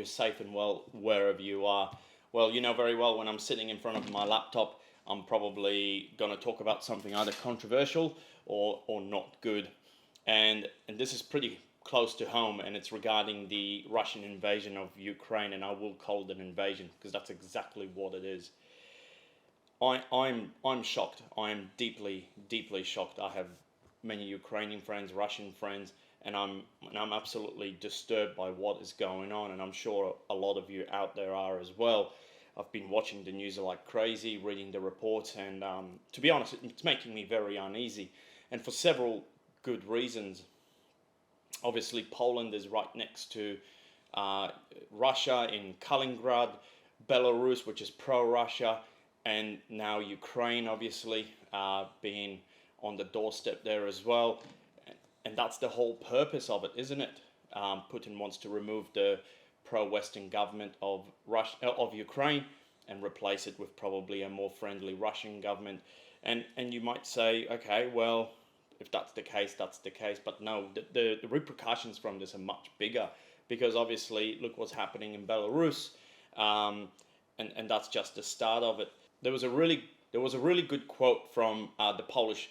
you're safe and well wherever you are. Well, you know very well when I'm sitting in front of my laptop, I'm probably going to talk about something either controversial or not good. And this is pretty close to home, and it's regarding the Russian invasion of Ukraine, and I will call it an invasion because that's exactly what it is. I'm shocked. I'm deeply shocked. I have many Ukrainian friends, Russian friends, and I'm absolutely disturbed by what is going on, and I'm sure a lot of you out there are as well. I've been watching the news like crazy, reading the reports, and to be honest, it's making me very uneasy, and for several good reasons. Obviously, Poland is right next to Russia in Kaliningrad, Belarus, which is pro-Russia, and now Ukraine, obviously, being on the doorstep there as well. And that's the whole purpose of it, isn't it? Putin wants to remove the pro-Western government of Ukraine and replace it with probably a more friendly Russian government. And you might say, okay, well, if that's the case, that's the case. But no, the repercussions from this are much bigger, because obviously, look what's happening in Belarus, and that's just the start of it. There was a really good quote from the Polish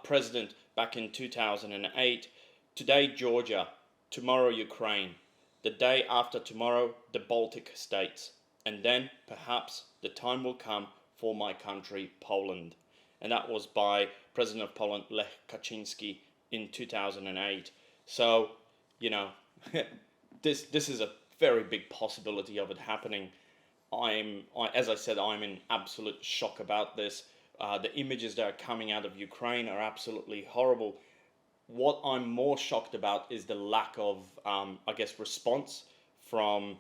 president back in 2008. Today, Georgia. Tomorrow, Ukraine. The day after tomorrow, the Baltic states. And then, perhaps, the time will come for my country, Poland. And that was by President of Poland, Lech Kaczynski, in 2008. So, you know, this is a very big possibility of it happening. As I said, I'm in absolute shock about this. The images that are coming out of Ukraine are absolutely horrible. What I'm more shocked about is the lack of, response from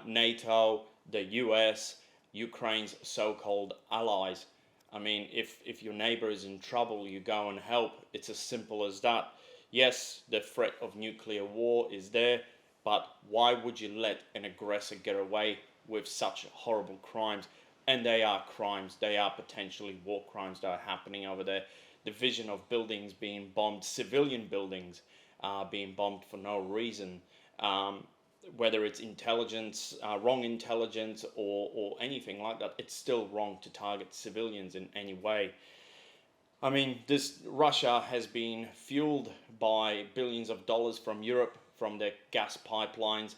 NATO, the US, Ukraine's so-called allies. I mean, if your neighbor is in trouble, you go and help. It's as simple as that. Yes, the threat of nuclear war is there, but why would you let an aggressor get away with such horrible crimes? And they are crimes. They are potentially war crimes that are happening over there. The vision of buildings being bombed, civilian buildings being bombed for no reason, whether it's intelligence, wrong intelligence, or anything like that, it's still wrong to target civilians in any way. I mean, Russia has been fueled by billions of dollars from Europe, from their gas pipelines.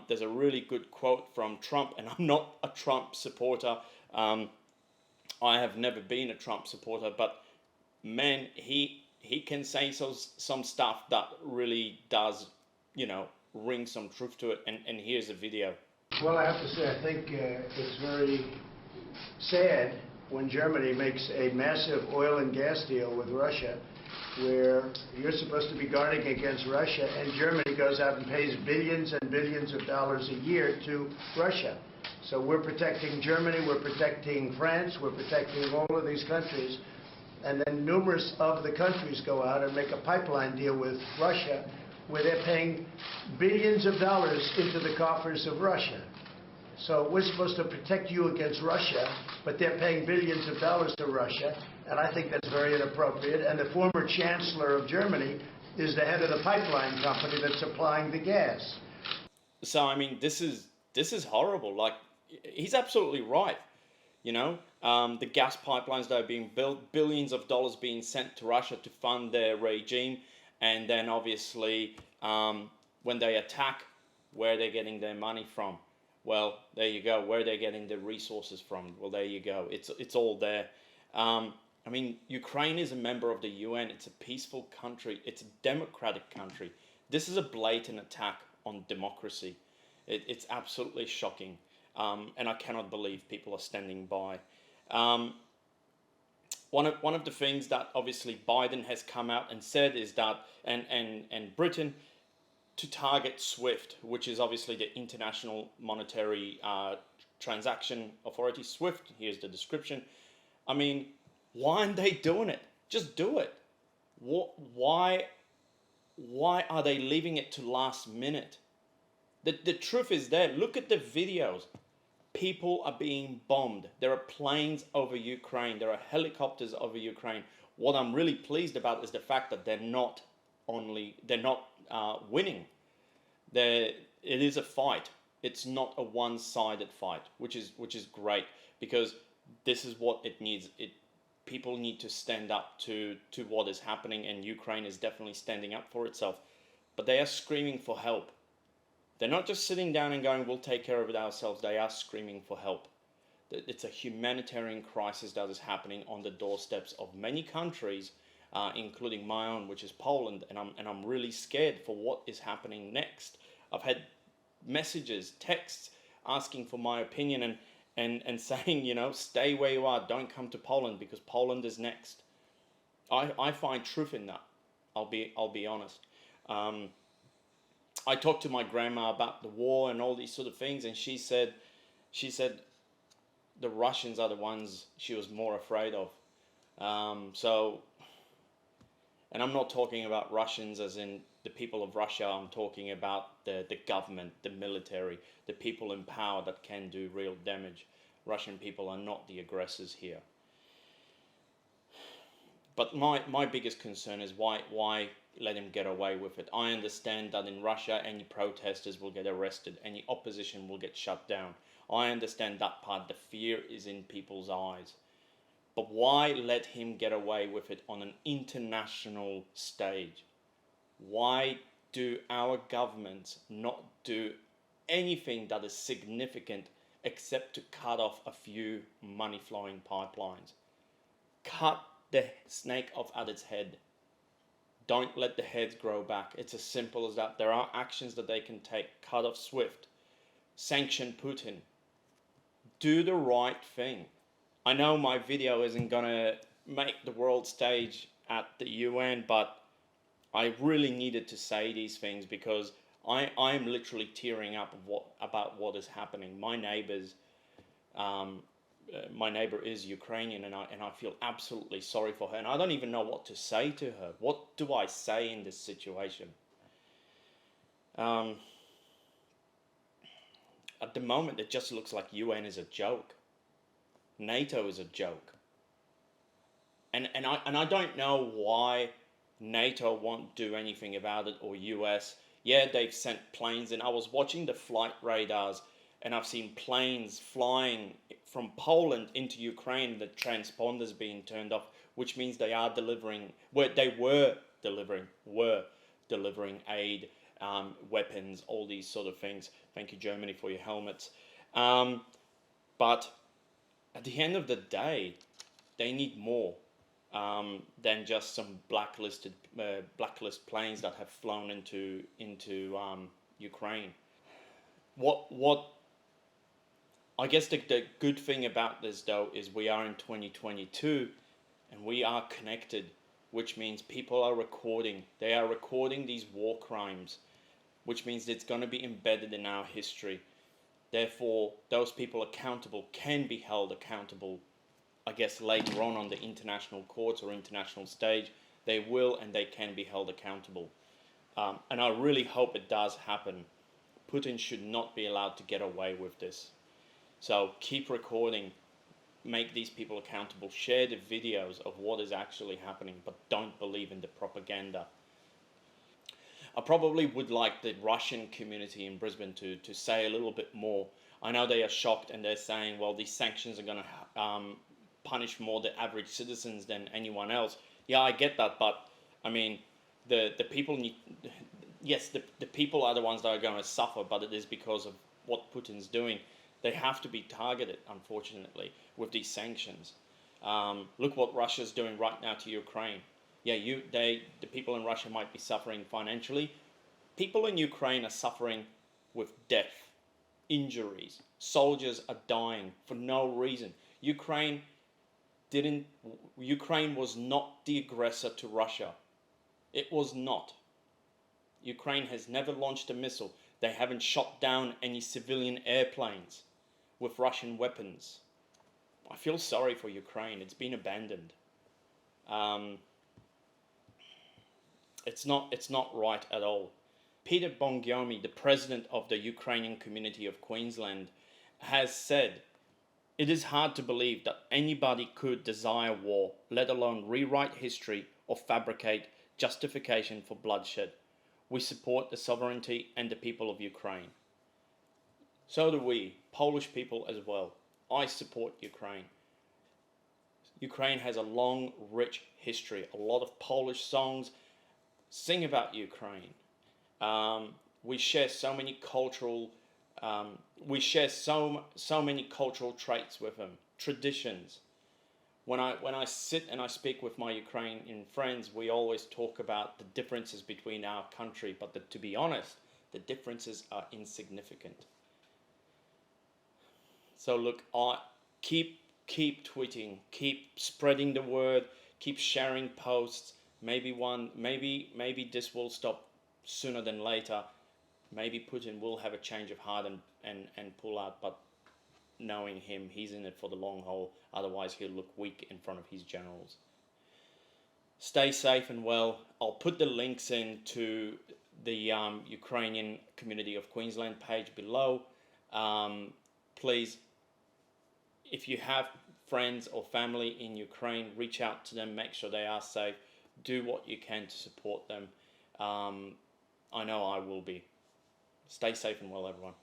There's a really good quote from Trump, and I'm not a Trump supporter. I have never been a Trump supporter, but man, he can say some stuff that really does, ring some truth to it. And here's a video. Well, I have to say, I think it's very sad when Germany makes a massive oil and gas deal with Russia, where you're supposed to be guarding against Russia, and Germany goes out and pays billions and billions of dollars a year to Russia. So we're protecting Germany, we're protecting France, we're protecting all of these countries, and then numerous of the countries go out and make a pipeline deal with Russia, where they're paying billions of dollars into the coffers of Russia. So we're supposed to protect you against Russia, but they're paying billions of dollars to Russia, and I think that's very inappropriate. And the former chancellor of Germany is the head of the pipeline company that's supplying the gas. So, I mean, this is horrible. Like, he's absolutely right. The gas pipelines that are being built, billions of dollars being sent to Russia to fund their regime, and then obviously when they attack, where they're getting their money from. Well, there you go. Where they're getting the resources from. Well, there you go. It's all there. I mean, Ukraine is a member of the UN. It's a peaceful country. It's a democratic country. This is a blatant attack on democracy. It's absolutely shocking. And I cannot believe people are standing by. One of the things that obviously Biden has come out and said is that, and Britain, to target SWIFT, which is obviously the International Monetary Transaction Authority, SWIFT. Here's the description. I mean, why aren't they doing it? Just do it. Why are they leaving it to last minute? The truth is there. Look at the videos. People are being bombed. There are planes over Ukraine. There are helicopters over Ukraine. What I'm really pleased about is the fact that they're not winning. it is a fight. It's not a one-sided fight, which is great, because this is what it needs. People need to stand up to what is happening, and Ukraine is definitely standing up for itself. But they are screaming for help. They're not just sitting down and going, we'll take care of it ourselves. They are screaming for help. It's a humanitarian crisis that is happening on the doorsteps of many countries, including my own, which is Poland, and I'm really scared for what is happening next. I've had messages, texts asking for my opinion, and saying, stay where you are, don't come to Poland, because Poland is next. I find truth in that. I'll be honest. I talked to my grandma about the war and all these sort of things, and she said the Russians are the ones she was more afraid of. And I'm not talking about Russians as in the people of Russia. I'm talking about the government, the military, the people in power that can do real damage. Russian people are not the aggressors here. But my biggest concern is why let him get away with it. I understand that in Russia, any protesters will get arrested, any opposition will get shut down. I understand that part. The fear is in people's eyes. But why let him get away with it on an international stage? Why do our governments not do anything that is significant except to cut off a few money-flowing pipelines? Cut the snake off at its head. Don't let the heads grow back. It's as simple as that. There are actions that they can take. Cut off SWIFT. Sanction Putin. Do the right thing. I know my video isn't going to make the world stage at the UN, but I really needed to say these things, because I am literally tearing up about what is happening. My neighbor is Ukrainian, and I feel absolutely sorry for her, and I don't even know what to say to her. What do I say in this situation? At the moment, it just looks like UN is a joke. NATO is a joke. And I don't know why NATO won't do anything about it, or US. Yeah, they've sent planes, and I was watching the flight radars, and I've seen planes flying from Poland into Ukraine, the transponders being turned off, which means they are delivering, were delivering aid, weapons, all these sort of things. Thank you, Germany, for your helmets. But at the end of the day, they need more than just some blacklist planes that have flown into Ukraine. What I guess the good thing about this, though, is we are in 2022 and we are connected, which means people are recording. They are recording these war crimes, which means it's going to be embedded in our history. Therefore, those people accountable can be held accountable, I guess, later on the international courts or international stage. They will and they can be held accountable. And I really hope it does happen. Putin should not be allowed to get away with this. So keep recording, make these people accountable, share the videos of what is actually happening, but don't believe in the propaganda. I probably would like the Russian community in Brisbane to say a little bit more. I know they are shocked and they're saying, well, these sanctions are going to punish more the average citizens than anyone else. Yeah, I get that, but I mean, the people need, yes, the people are the ones that are going to suffer, but it is because of what Putin's doing. They have to be targeted, unfortunately, with these sanctions. Look what Russia's doing right now to Ukraine. Yeah, the people in Russia might be suffering financially. People in Ukraine are suffering with death, injuries. Soldiers are dying for no reason. Ukraine was not the aggressor to Russia. It was not. Ukraine has never launched a missile. They haven't shot down any civilian airplanes with Russian weapons. I feel sorry for Ukraine. It's been abandoned. It's not right at all. Peter Bongyomi, the president of the Ukrainian Community of Queensland, has said, "It is hard to believe that anybody could desire war, let alone rewrite history or fabricate justification for bloodshed. We support the sovereignty and the people of Ukraine. So do we, Polish people as well. I support Ukraine. Ukraine has a long, rich history. A lot of Polish songs sing about Ukraine. We share so many cultural, many cultural traits with them, traditions. When I sit and I speak with my Ukrainian friends, we always talk about the differences between our country, but to be honest, the differences are insignificant. So look, keep tweeting, keep spreading the word, keep sharing posts. Maybe this will stop sooner than later. Maybe Putin will have a change of heart and pull out, but knowing him, he's in it for the long haul. Otherwise, he'll look weak in front of his generals. Stay safe and well. I'll put the links in to the Ukrainian Community of Queensland page below. Please, if you have friends or family in Ukraine, reach out to them, make sure they are safe. Do what you can to support them. I know I will be. Stay safe and well, everyone.